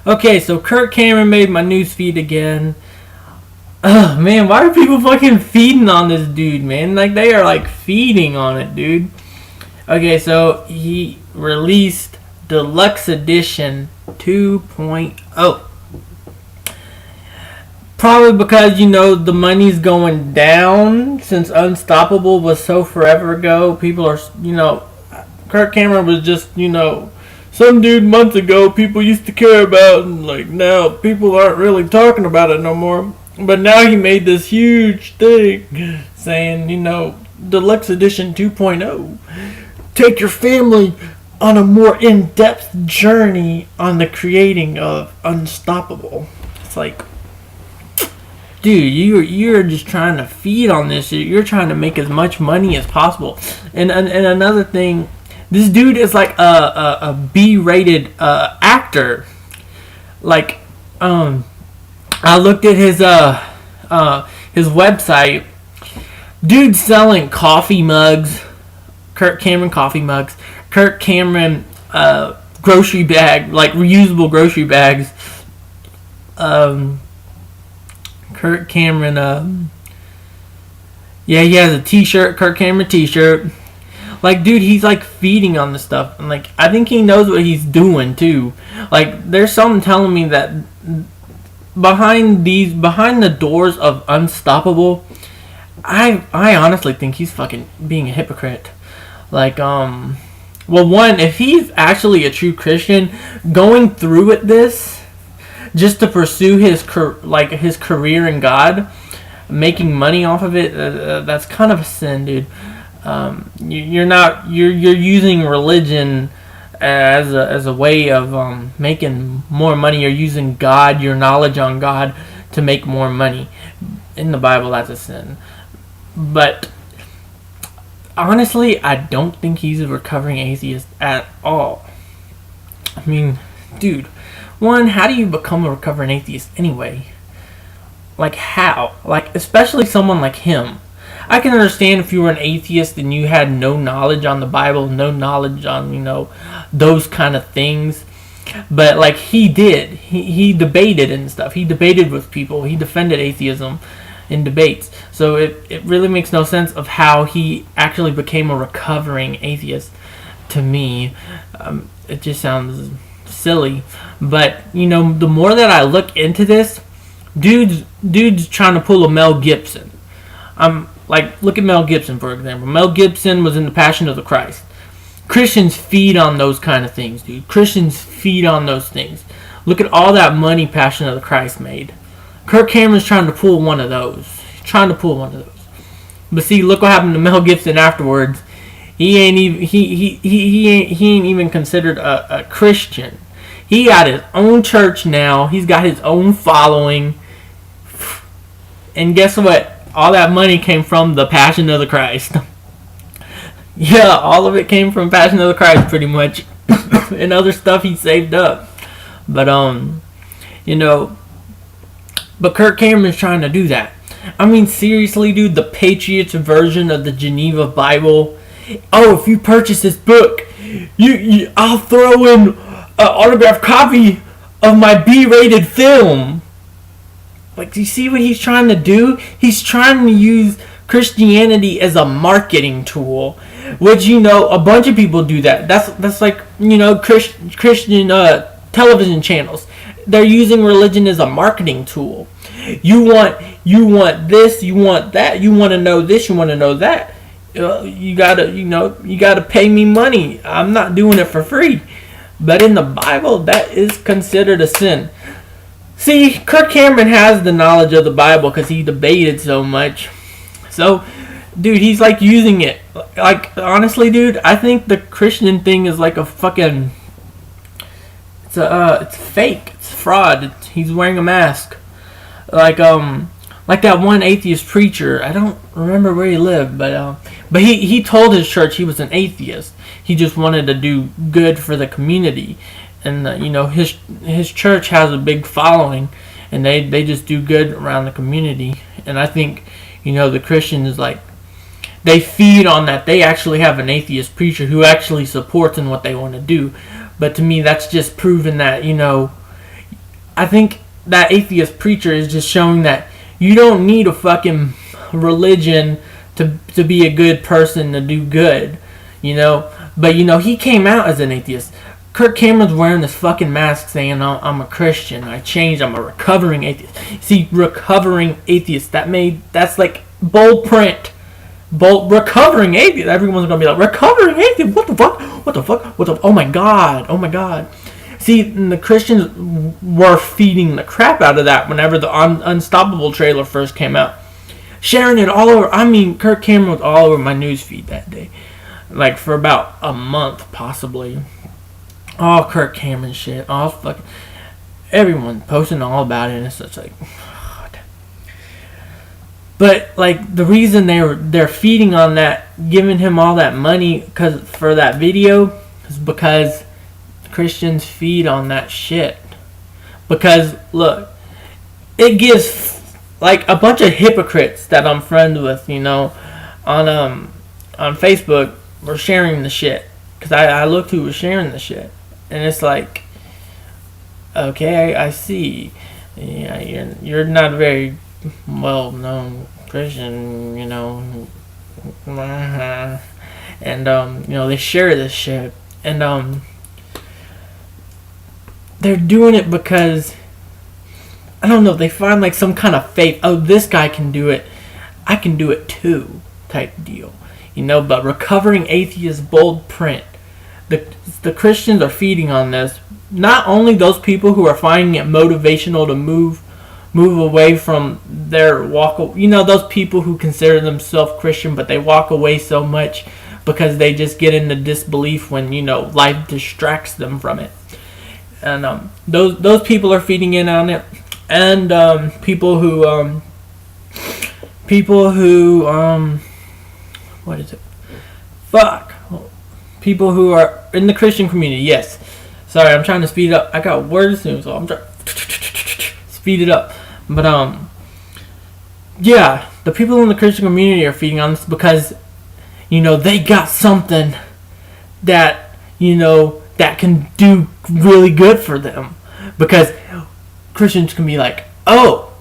Okay, so Kirk Cameron made my news feed again. Oh man, why are people fucking feeding on this dude, man? Like they are like feeding on it, dude. Okay, so he released Deluxe Edition 2.0. Probably because, the money's going down since Unstoppable was so forever ago. People are, Kirk Cameron was just, some dude months ago people used to care about, and like now people aren't really talking about it no more. But now he made this huge thing saying, Deluxe Edition 2.0. Take your family on a more in-depth journey on the creating of Unstoppable. It's like, dude, you're just trying to feed on this. You're trying to make as much money as possible. And another thing, this dude is like a B-rated actor. Like, I looked at his website. Dude's selling coffee mugs, Kirk Cameron coffee mugs, Kirk Cameron grocery bag, like reusable grocery bags. Kirk Cameron, yeah, he has a T-shirt, Kirk Cameron T-shirt. Like, dude, he's like feeding on this stuff, and like I think he knows what he's doing too. Like, there's something telling me that behind the doors of Unstoppable, I honestly think he's fucking being a hypocrite. Like, well, one, if he's actually a true Christian, going through with this just to pursue his career in God, making money off of it, that's kind of a sin, dude. You're using religion as a way of making more money. You're using God, your knowledge on God, to make more money. In the Bible, that's a sin. But honestly, I don't think he's a recovering atheist at all. I mean, dude, one, how do you become a recovering atheist anyway? Like, how? Like, especially someone like him. I can understand if you were an atheist and you had no knowledge on the Bible, no knowledge on, those kind of things. But, like, he did. He debated and stuff. He debated with people. He defended atheism in debates. So it really makes no sense of how he actually became a recovering atheist to me. It just sounds silly. But, the more that I look into this, dude's trying to pull a Mel Gibson. Like, look at Mel Gibson, for example. Mel Gibson was in The Passion of the Christ. Christians feed on those kind of things, dude. Christians feed on those things. Look at all that money Passion of the Christ made. Kirk Cameron's trying to pull one of those. He's trying to pull one of those. But see, look what happened to Mel Gibson afterwards. He ain't even considered a Christian. He got his own church now. He's got his own following. And guess what? All that money came from the Passion of the Christ. Yeah, all of it came from Passion of the Christ, pretty much. And other stuff he saved up. But, but Kirk Cameron's trying to do that. I mean, seriously, dude, the Patriots version of the Geneva Bible. Oh, if you purchase this book, I'll throw in an autographed copy of my B-rated film. Like, do you see what he's trying to do? He's trying to use Christianity as a marketing tool, which, a bunch of people do that. That's like, Christian television channels. They're using religion as a marketing tool. You want this, you want that, you want to know this, you want to know that. You gotta pay me money. I'm not doing it for free. But in the Bible, that is considered a sin. See, Kirk Cameron has the knowledge of the Bible because he debated so much. So, dude, he's like using it. Like, honestly, dude, I think the Christian thing is like a fucking... It's fake. It's fraud. He's wearing a mask. Like that one atheist preacher. I don't remember where he lived, but he told his church he was an atheist. He just wanted to do good for the community. And, his church has a big following, and they just do good around the community. And I think, the Christians, like, they feed on that. They actually have an atheist preacher who actually supports in what they want to do. But to me, that's just proving that, I think that atheist preacher is just showing that you don't need a fucking religion to be a good person, to do good, you know. But you know, he came out as an atheist. Kirk Cameron's wearing this fucking mask saying, I'm a Christian, I changed, I'm a recovering atheist. See, recovering atheist, that's like bold print. Bold, recovering atheist. Everyone's gonna be like, recovering atheist, what the fuck? What the fuck? What the, oh my god, oh my god. See, the Christians were feeding the crap out of that whenever the Unstoppable trailer first came out. Sharing it all over, I mean, Kirk Cameron was all over my newsfeed that day. Like, for about a month, possibly. All Kirk Cameron shit, all fucking, everyone posting all about it, and it's just like, God. But like, the reason they're feeding on that, giving him all that money for that video, is because Christians feed on that shit. Because look, it gives like a bunch of hypocrites that I'm friends with, you know, on Facebook, were sharing the shit. Cause I looked who was sharing the shit. And it's like, okay, I see. Yeah, you're not a very well known Christian, you know. And you know, they share this shit, and they're doing it because, I don't know, they find like some kind of faith. Oh, this guy can do it, I can do it too, type deal, you know. But recovering atheist bold print. The Christians are feeding on this. Not only those people who are finding it motivational to move away from their walk. You know, those people who consider themselves Christian, but they walk away so much because they just get into disbelief when, you know, life distracts them from it. And those people are feeding in on it. And people who what is it? Fuck. People who are in the Christian community, yes. Sorry, I'm trying to speed it up. I got words soon, so I'm trying to speed it up. But yeah, the people in the Christian community are feeding on this because, you know, they got something that, you know, that can do really good for them. Because Christians can be like, oh,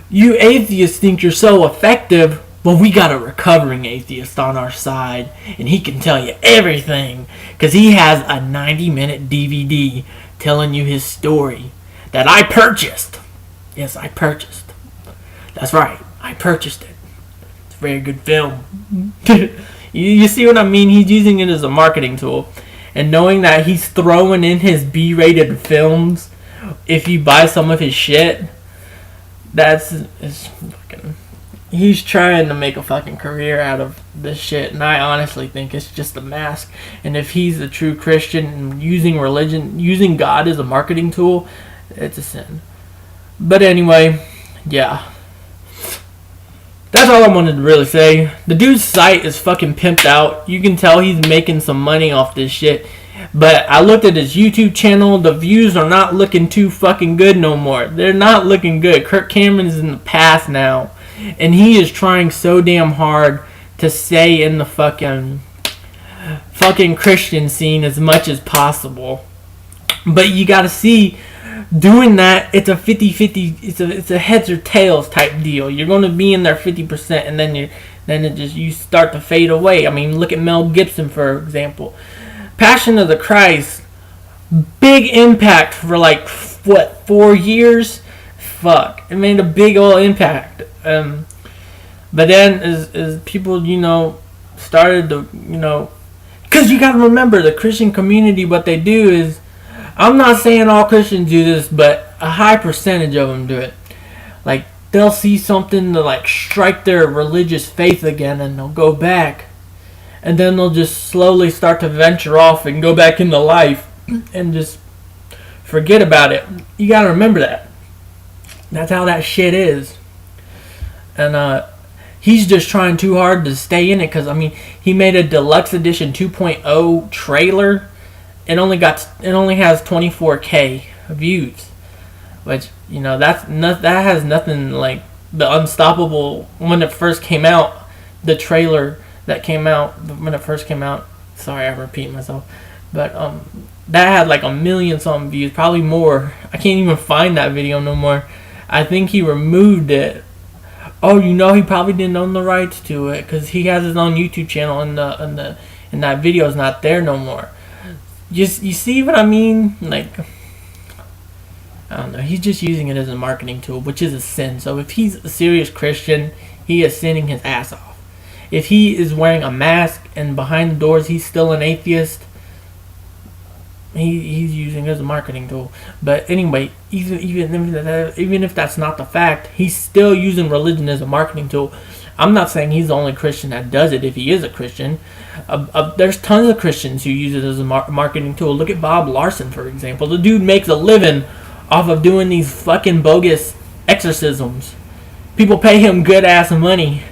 you atheists think you're so effective. Well, we got a recovering atheist on our side, and he can tell you everything, because he has a 90-minute DVD telling you his story that I purchased. Yes, I purchased. That's right, I purchased it. It's a very good film. You see what I mean? He's using it as a marketing tool, and knowing that he's throwing in his B-rated films if you buy some of his shit, it's fucking... He's trying to make a fucking career out of this shit, and I honestly think it's just a mask. And if he's a true Christian and using religion, using God as a marketing tool, it's a sin. But anyway, yeah. That's all I wanted to really say. The dude's site is fucking pimped out. You can tell he's making some money off this shit. But I looked at his YouTube channel. The views are not looking too fucking good no more. They're not looking good. Kirk Cameron is in the past now. And he is trying so damn hard to stay in the fucking Christian scene as much as possible. But you gotta see, doing that, it's a 50-50, it's a heads or tails type deal. You're gonna be in there 50%, and then you start to fade away. I mean, look at Mel Gibson, for example. Passion of the Christ, big impact for like, what, 4 years? Fuck, it made a big old impact. But then as people, you know, started to, you know, because you got to remember, the Christian community, what they do is, I'm not saying all Christians do this, but a high percentage of them do it. Like, they'll see something to like strike their religious faith again, and they'll go back, and then they'll just slowly start to venture off and go back into life and just forget about it. You got to remember that. That's how that shit is. And he's just trying too hard to stay in it, because I mean, he made a deluxe edition 2.0 trailer. It only has 24K views, which, you know, that has nothing like the Unstoppable when it first came out. The trailer that came out when it first came out. Sorry, I repeat myself, but that had like 1,000,000 something views, probably more. I can't even find that video no more. I think he removed it. Oh, you know, he probably didn't own the rights to it because he has his own YouTube channel, and that video is not there no more. You see what I mean? Like, I don't know. He's just using it as a marketing tool, which is a sin. So if he's a serious Christian, he is sinning his ass off. If he is wearing a mask and behind the doors he's still an atheist, he's using it as a marketing tool. But anyway, even if that's not the fact, he's still using religion as a marketing tool. I'm not saying he's the only Christian that does it. If he is a Christian, there's tons of Christians who use it as a marketing tool. Look at Bob Larson, for example. The dude makes a living off of doing these fucking bogus exorcisms. People pay him good ass money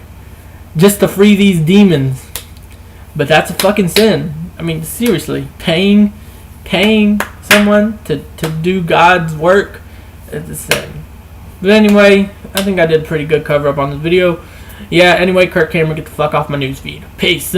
just to free these demons. But that's a fucking sin. I mean, seriously, paying someone to do God's work, it's a sin. But anyway, I think I did a pretty good cover up on this video. Yeah, anyway, Kirk Cameron, get the fuck off my newsfeed. Peace.